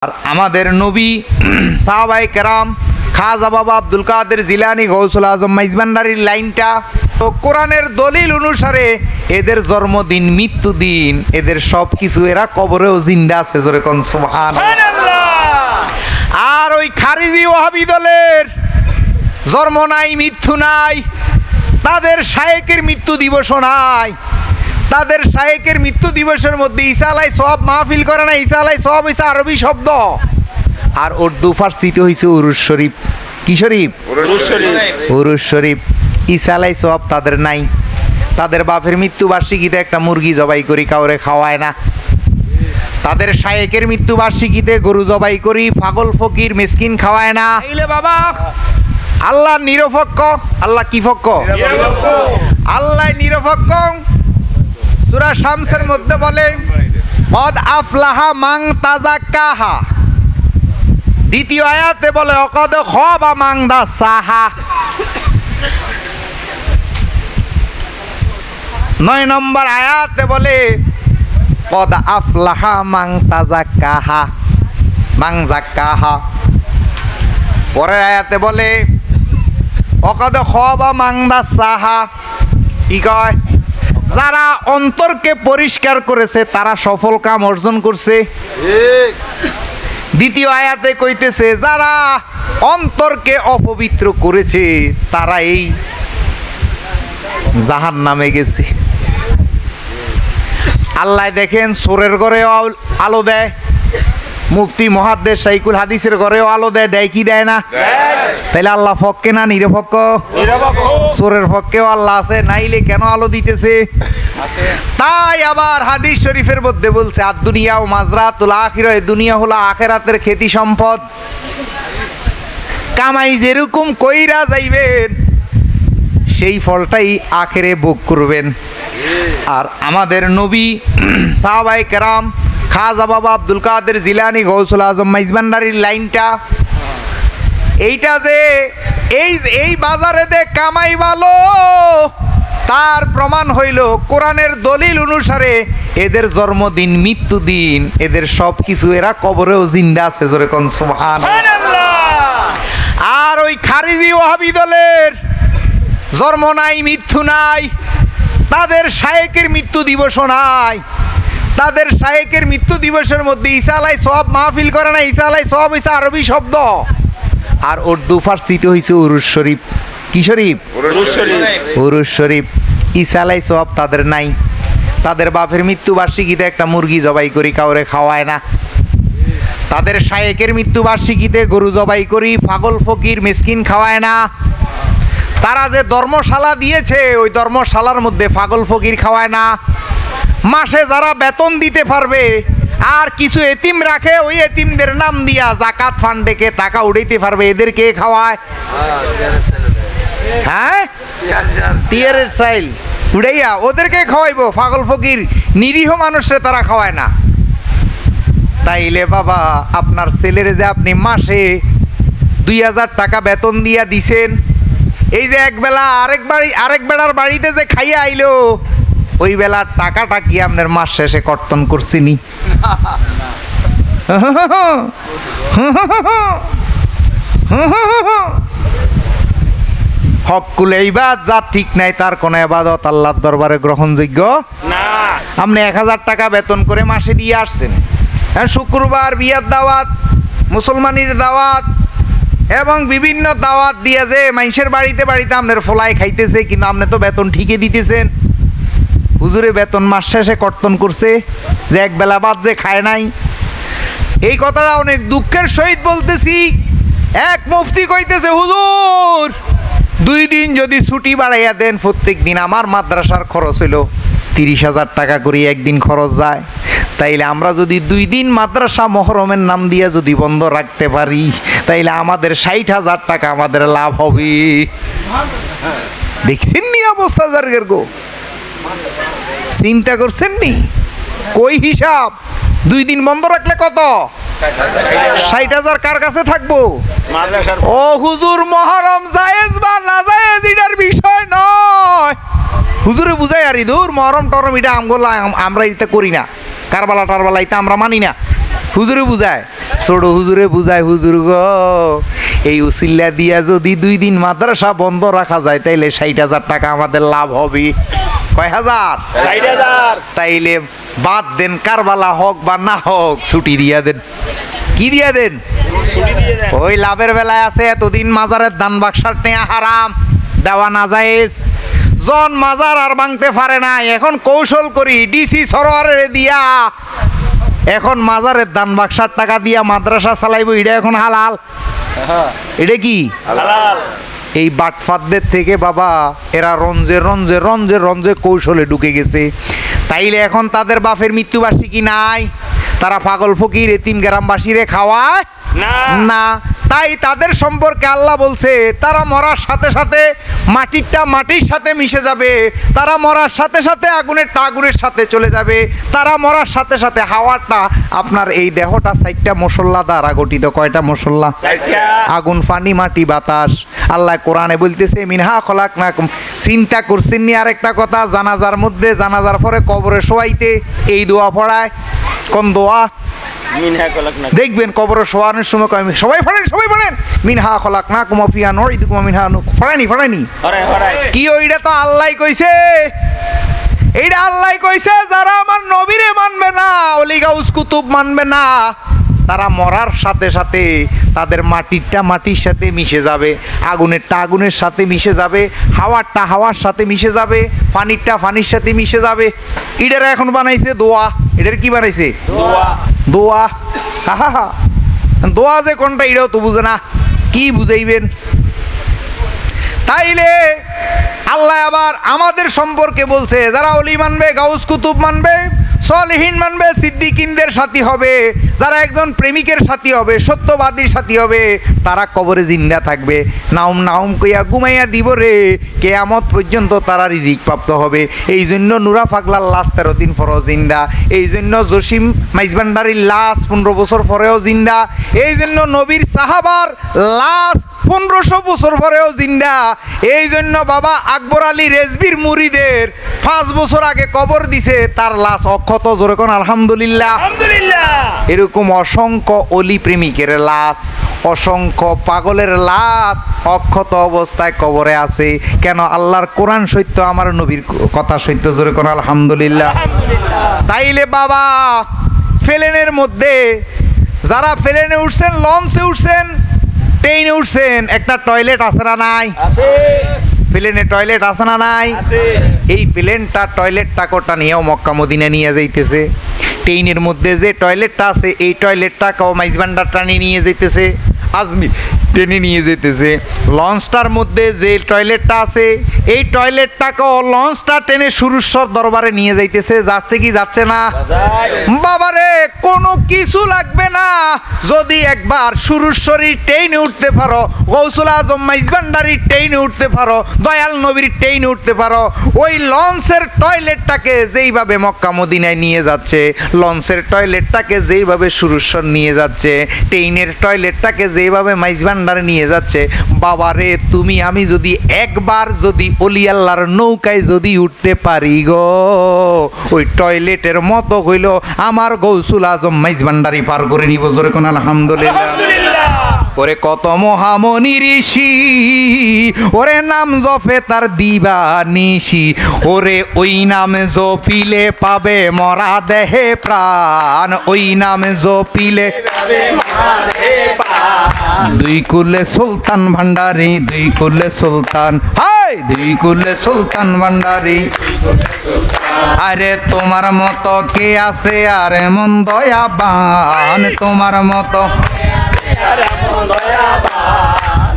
আর আমাদের নবী সাহাবায়ে কেরাম খাজা বাবা আব্দুল কাদের জিলানী গৌসুল আজম মাইজভান্ডারির লাইনটা তো কোরআনের দলিল অনুসারে এদের জন্মদিন মৃত্যুদিন এদের সব কিছু এরা কবরেও জিন্দা আছে জোরে কোন সুবহানাল্লাহ। আর ওই খারিজি ওয়াহাবি দলের জন্ম নাই মৃত্যু নাই, তাদের শায়েকের মৃত্যু দিবসও নাই। তাদের শায়েকের মৃত্যু দিবসের মধ্যে ঈসা আলাই সব মাহফিল করে না। ঈসা আলাই সব হয়েছে আরবি শব্দ, আর উর্দু ফার্সিতে হয়েছে উরুস শরীফ। কি শরীফ? উরুস শরীফ। ঈসা আলাই সব তাদের নাই। তাদের বাপের মৃত্যুবার্ষিকীতে একটা মুরগি জবাই করি, কাউরে খাওয়ায় না। তাদের শায়েকের মৃত্যুবার্ষিকীতে গরু জবাই করি, পাগল ফকির মিসকিন খাওয়ায় না। এইলে বাবা আল্লাহ নিরপেক্ষ। আল্লাহ কি পক্ষ? আল্লাহ নিরপেক্ষ। সূরা শামসের মধ্যে বলে কদ আফলাহা মান তাযাক্কাহা। দ্বিতীয় আয়াতে বলে অকদ খাবা মান দাসাহা। 9 নম্বর আয়াতে বলে কদ আফলাহা মান তাযাক্কাহা মান যাক্কাহা। পরের আয়াতে বলে অকদ খাবা মান দাসাহা। কি কয়? যারা অন্তরকে পরিষ্কার করেছে তারা সফল কাম অর্জন করছে। দ্বিতীয় আয়াতে কইতেছে যারা অন্তরকে অপবিত্র করেছে তারা এই জাহান্নামে গেছে। আল্লাহ দেখেন চোরের ঘরেও আলো দেয়, মুফতি মুহাদ্দিস শাইখুল হাদিসের ঘরেও আলো দেয়। দেয় কি দেয় না? তাইলে আল্লাহ পক্ষে না নিরপেক্ষ? চোরের পক্ষেও আল্লাহ আছে, নাইলে কেন আলো দিতেছে? তাই আবার হাদিস শরীফের মধ্যে বলছে আর দুনিয়া ও মাজরাতুল আখিরা, এই দুনিয়া হলো আখিরাতের খেতি সম্পদ। কামাই যেরকম কইরা যাইবেন সেই ফলটাই আখিরে ভোগ করবেন। আর আমাদের নবী সাহাবায়ে কেরাম খাজা বাবা আব্দুল কাদের জিলানী গৌসুল আজম মাইজভান্ডারির লাইনটা এইটা যে এই বাজারে দে কামাই ভালো, তার প্রমাণ হইল কোরআনের দলিল অনুসারে এদের জন্মদিন মৃত্যুদিন এদের সব কিছু এরা কবরেও জিন্দা আছে জোরে কোন সুবহানাল্লাহ। আর ওই খারিজি ওয়াহাবি দলের জন্ম নাই মৃত্যু নাই, তাদের শায়েকের মৃত্যু দিবসও নাই। তাদের শায়েকের মৃত্যু দিবসের মধ্যে ঈসা আলাই সব মাহফিল করে না। ঈসা আলাই সব হয়েছে আরবি শব্দ, আর উর্দু ফার্সিতে হয়েছে উরুস শরীফ। কি শরীফ? উরুস শরীফ। ঈসা আলাই সব তাদের নাই। তাদের বাপের মৃত্যুবার্ষিকীতে একটা মুরগি জবাই করি, কাউরে খাওয়ায় না। তাদের শায়েকের মৃত্যুবার্ষিকীতে গরু জবাই করি, পাগল ফকির মিসকিন খাওয়ায় না। তারা যে ধর্মশালা দিয়েছে ওই ধর্মশালার মধ্যে পাগল ফকির খাওয়ায় না। মাসে যারা বেতন দিতে পারবে আর কিছু এতিম রাখে, ওই এতিমদের নাম দিয়া জাকাত ফান্ডেকে টাকা উঠাইতে পারবে, এদের কে খাওয়ায়? হ্যাঁ, টিয়ারের চাইল উড়াইয়া ওদেরকে খাওয়াইবো। পাগল ফকির নিরীহ মানুষরে তারা খাওয়ায় না। তাইলে বাবা আপনার ছেলের যে আপনি মাসে 2000 টাকা বেতন দিয়া দিছেন, এই যে এক বেলা আরেক বেলার বাড়িতে যে খাইয়া আইলো ওই বেলার টাকাটা কি আপনার মাস শেষে কর্তন করছিনি? হকুল ইবাদ যা ঠিক নাই তার কোন ইবাদত আল্লাহর দরবারে গ্রহণযোগ্য না। আপনি 1000 টাকা বেতন করে মাসে দিয়ে আসছেন, শুক্রবার বিয়ার দাওয়াত, মুসলমানের দাওয়াত এবং বিভিন্ন দাওয়াত দিয়ে যে মানুষের বাড়িতে বাড়িতে আপনার ফলাই খাইতেছে, কিন্তু আপনি তো বেতন ঠিকই দিতেছেন। হুজুরে বেতন মাস শেষে কর্তন করছে যে এক বেলা বাদ যে খায় নাই। এই কথাটা অনেক দুঃখের সহিত বলতেছি। এক মুফতি কইতেছে হুজুর 2 দিন যদি ছুটি বাড়াইয়া দেন, প্রত্যেক দিন আমার মাদ্রাসার খরচ হলো 30,000 টাকা করে একদিন খরচ যায়। তাইলে আমরা যদি 2 দিন মাদ্রাসা মহরমের নাম দিয়ে যদি বন্ধ রাখতে পারি তাইলে আমাদের 60,000 টাকা আমাদের লাভ হবে। দেখছেন নি অবস্থা জার্গের গো? চিন্তা করছেন নি? কই হিসাব 2 দিন বন্ধ রাখলে কত? 60,000 কার কাছে থাকবো? ও হুজুর মহরম জায়েজ বা না জায়েজ এটার বিষয় নয়। হুজুরে বুঝাই আর দূর মহরম টরম এটা আমরা এটা করি না, কারবালা টারবালা এটা আমরা মানি না। হুজুরে বুঝায় ছোট হুজুরে বুঝায়, হুজুর গো এই উসিল্লা দিয়া যদি 2 দিন মাদ্রাসা বন্ধ রাখা যায় তাইলে 60,000 টাকা আমাদের লাভ হবে। কয় হাজার? 60,000। তাইলে বাদ দেন, কারবালা হোক বা না হোক ছুটি দিয়া দেন। কি দিয়া দেন? ছুটি দিয়ে দেন। ওই লাভের বেলায় আছে এতদিন মাজারের দান বাক্সার নেয়া হারাম, দেওয়া না জায়েজ। জন মাজার আর ভাঙতে পারে না, এখন কৌশল করি ডিসি সরোয়ারে দিয়া এখন মাজারের দান বাক্সার টাকা দিয়া মাদ্রাসা চালাইবো, এটা এখন হালাল? এটা কি হালাল। এই বাটফাতদের থেকে বাবা এরা রঞ্জে রঞ্জে রঞ্জে রঞ্জে কৌশলে ঢুকে গেছে। তাইলে এখন তাদের বাপের মৃত্যুবার্ষিকী নাই, তারা পাগল ফকির এতিম গ্রামবাসীরে খাওয়ায় না। তাই তাদের সম্পর্কে আল্লাহ বলছে তারা মরার সাথে সাথে মাটিরটা মাটির সাথে মিশে যাবে, তারা মরার সাথে সাথে আগুনেরটা আগুনের সাথে চলে যাবে, তারা মরার সাথে সাথে হাওয়াটা আপনার এই দেহটা 4টা মশলা দ্বারা গঠিত। কয়টা মশলা? 4টা। আগুন, পানি, মাটি, বাতাস। আল্লাহ কোরআনে বলতেছে মিনহা খলাকনাকুম। চিন্তা করছেন নি আরেকটা কথা, জানাজার মধ্যে জানাজার পরে কবরে শোয়াইতে এই দোয়া পড়ায়। কোন দোয়া? মিনহা খলাকনাকুম। দেখবেন কবরে শোয়ানোর সময় সবাই পড়েন মিনহা খলাকনাকুম ওয়া ফিহা নুঈদুকুম ওয়া মিনহা পড়ায়নি? হরাই। কি ওইটা তো আল্লাহই কইছে, এইটা আল্লাহই কইছে যারা আমার নবীরে মানবে না, ওলি গাউস কুতুব মানবে না, তারা মরার সাথে সাথে তাদের মাটিরটা মাটির সাথে মিশে যাবে, আগুনেরটা আগুনের সাথে মিশে যাবে, হাওয়ারটা হাওয়ার সাথে মিশে যাবে, পানিরটা পানির সাথে মিশে যাবে। এটারা এখন বানাইছে দোয়া। এটার কি বানাইছে? দোয়া। হা দোয়া যে কোনটা এটাও তো বুঝে না, কি বুঝাইবেন? তাইলে আল্লাহ আবার আমাদের সম্পর্কে বলছে যারা ওলি মানবে, গাউস কুতুব মানবে, সলিহিন মানবে, সিদ্দিকিনদের সাথী হবে, যারা একজন প্রেমিকের সাথী হবে, সত্যবাদীর সাথী হবে, তারা কবরে জিন্দা থাকবে। নাউম নাউম কইয়া ঘুমাইয়া দিব রে, কেয়ামত পর্যন্ত তারা রিজিক প্রাপ্ত হবে। এই জন্য নুরা পাগলার লাশ 13 দিন পরেও জিন্দা, এই জন্য জসিম মাইজভান্ডারির লাশ 15 বছর পরেও জিন্দা, এই জন্য নবীর সাহাবার লাশ 1500 বছর পরেও জিন্দা। এই জন্য বাবা আকবর আলী রেজবির মুরিদের 5 বছর আগে কবর দিছে, তার লাশ অক্ষত। জোরে কোন আলহামদুলিল্লাহ। এরকম অসংখ্য অলি প্রেমিকের লাশ, অসংখ্য পাগলের লাশ অক্ষত অবস্থায় কবরে আছে। কেন? আল্লাহর কোরআন সত্য, আমার নবীর কথা সত্য। জোরে কোন আলহামদুলিল্লাহ। তাইলে বাবা প্লেনের মধ্যে যারা প্লেনে উঠছেন, লঞ্চে উঠছেন, ট্রেনে উঠছেন, একটা টয়লেট আছে না নাই? প্লেনে টয়লেট আছে না নাই? এই প্লেনটা টয়লেটটা কোটা নিয়েও মক্কা মদিনা নিয়ে যাইতেছে। ট্রেনের মধ্যে যে টয়লেটটা আছে এই টয়লেটটা কেউ মাইজভান্ডার টানি নিয়ে যাইতেছে, আজমির টেনে নিয়ে যেতেছে। লঞ্চটার মধ্যে যে টয়লেটটা আছে এই টয়লেটটাকেও লঞ্চটা টেনে সুরেশ্বর দরবারে নিয়ে যাইতেছে। যাচ্ছে কি যাচ্ছে না? বাবারে কোনো কিছু লাগবে না, যদি একবার সুরেশ্বরীর ট্রেনে উঠতে পারো, গৌসুল আজম মাইজভান্ডারির ট্রেনে উঠতে পারো, দয়াল নবীর ট্রেনে উঠতে পারো, ওই লঞ্চের টয়লেটটাকে যেইভাবে মক্কা মদিনায় নিয়ে যাচ্ছে, লঞ্চের টয়লেটটাকে যেইভাবে সুরেশ্বর নিয়ে যাচ্ছে, ট্রেনের টয়লেটটাকে যেইভাবে মাইজভান্ডারে নিয়ে যাচ্ছে, বাবারে তুমি আমি যদি একবার যদি অলি আল্লাহর নৌকায় যদি উঠতে পারি গো, ওই টয়লেটের মতো হইল আমার গৌসুল আজম মাইজভান্ডারি পার করে নিব। জোরে কোন আলহামদুলিল্লাহ। ওরে কত মহামনি ঋষি, ওরে নাম জপে তার দিবানিশি, ওরে ওই নাম জপিলে পাবে মরা দেহে প্রাণ, ওই নাম জপিলে দুই কুলে সুলতান ভান্ডারি, দুই কুলে সুলতান, হাই দুই কুলে সুলতান ভান্ডারি। আরে তোমার মতো কে আছে আর এমন দয়াবান, তোমার মতো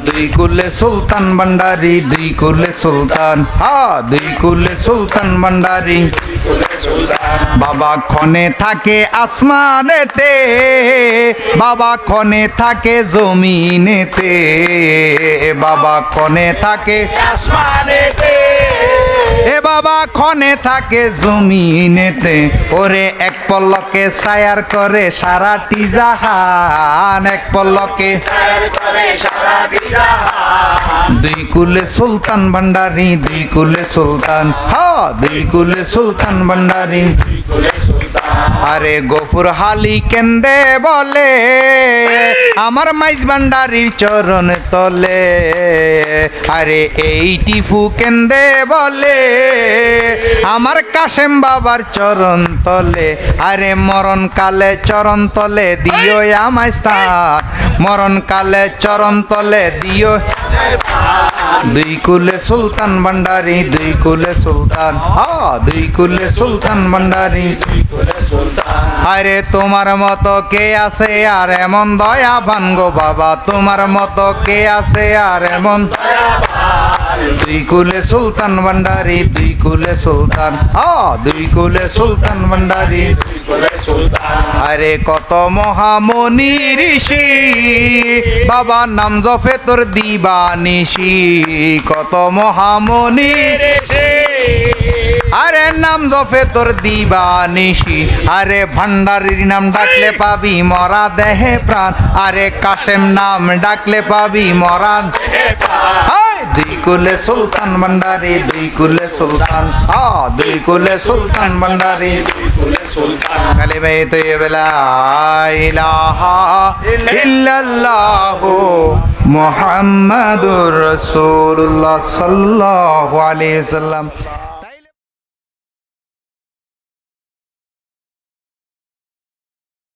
দুই কুলে সুলতান ভান্ডারি, দুই কুলে সুলতান, দুই কুলে সুলতান ভান্ডারি। বাবা ক্ষণে থাকে আসমানেতে, বাবা ক্ষণে থাকে জমিনেতে, বাবা ক্ষণে থাকে আসমানেতে, এ বাবা ক্ষণে থাকে জমিনেতে, ওরে এক পলকে সায়ার করে সারাটি জাহান, এক পলকে সায়ার করে সারাটি জাহান। দুই কুলে সুলতান ভান্ডারি, দুই কুলে সুলতান, দুই কুলে সুলতান ভান্ডারি। আরে গফুর ফুরহালি কেন্দে বলে আমার মাইজ ভান্ডারির চরণ তলে আরে এই টিফু কেন্দে বলে আমার কাশেম বাবার চরণ তলে আরে মরণ কালে চরণ তলে দিও আমায় স্থান মরণ কালে চরণ তলে দিও দুই কুলে সুলতান ভান্ডারি দুই কুলে সুলতান দুই কুলে সুলতান ভান্ডারি আরে তোমার মতো কে আছে আর এমন দয়া ভাঙ্গো বাবা তোমার মতো কে আছে আর এমন দুই কুলে সুলতান ভান্ডারি দুই কুলে সুলতান দুই কুলে সুলতান ভান্ডারি আরে কত মহামনি ঋষি বাবা নাম জফে তোর দিবানিশি কত মহামনি আরে নাম জফে তোর দিবানিশি আরে ভান্ডারির নাম ডাকলে পাবি মরা দেহে প্রাণ আরে কাশেম নাম ডাকলে পাবি মরা দুই কুলে সুলতান ভান্ডারি দুই কুলে সুলতান দুই কুলে সুলতান ভান্ডারি কালিমে তৈয়বা লা ইলাহা ইল্লাল্লাহু মুহাম্মাদুর রাসূলুল্লাহ সাল্লাল্লাহু আলাইহি ওয়াসাল্লাম